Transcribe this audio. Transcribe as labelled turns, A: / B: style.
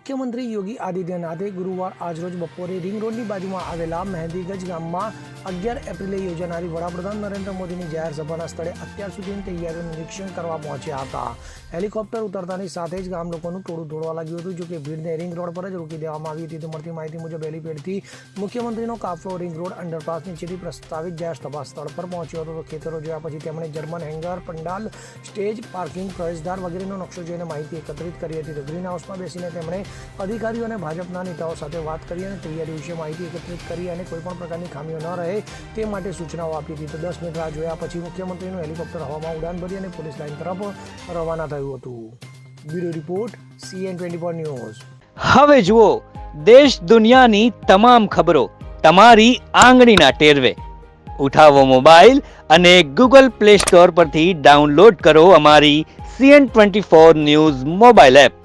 A: મુખ્યમંત્રી યોગી આદિત્યનાથે ગુરુવાર આજરોજ બપોરે રિંગ રોડની બાજુમાં આવેલા મહેંદીગંજ ગામમાં 11 એપ્રિલે યોજાનારી વડાપ્રધાન નરેન્દ્ર મોદીની જાહેર સભાના સ્થળે અત્યાર સુધીની તૈયારીઓનું નિરીક્ષણ કરવા પહોંચ્યા હતા. હેલિકોપ્ટર ઉતરતાની સાથે જ ગામ લોકોનું ટોળું દોડવા લાગ્યું હતું. જોકે ભીડને રિંગ રોડ પર જ રોકી દેવામાં આવી હતી. મળતી માહિતી મુજબ હેલિપેડથી મુખ્યમંત્રીનો કાફલો રિંગ રોડ અંડરપાસ નીચેથી પ્રસ્તાવિત જાહેર સભા સ્થળ પર પહોંચ્યો હતો. ખેતરો જોયા પછી તેમણે German hanger, pandal, stage, parking, પ્રવેશદ્વાર વગેરેનો નકશો જોઈને માહિતી એકત્રિત કરી હતી. ગ્રીન હાઉસમાં બેસીને તેમણે અધિકારીઓ અને ભાજપના નેતાઓ સાથે વાત કરી અને તૈયારી વિશે માહિતી એકત્રિત કરી અને કોઈપણ પ્રકારની ખામીઓ ન રહે તે માટે સૂચનાઓ આપી હતી. તો 10 મિનિટ રાહ જોયા પછી મુખ્યમંત્રીનું હેલિકોપ્ટર હવામાં ઉડાન ભરી અને પોલીસ લાઇન તરફ રવાના થયું હતું. Bureau report CN24 news.
B: હવે જુઓ દેશ દુનિયાની તમામ ખબરો તમારી આંગળીના ટેરવે. ઉઠાવો મોબાઈલ અને Google Play Store પરથી ડાઉનલોડ કરો અમારી CN24 ન્યૂઝ મોબાઈલ એપ.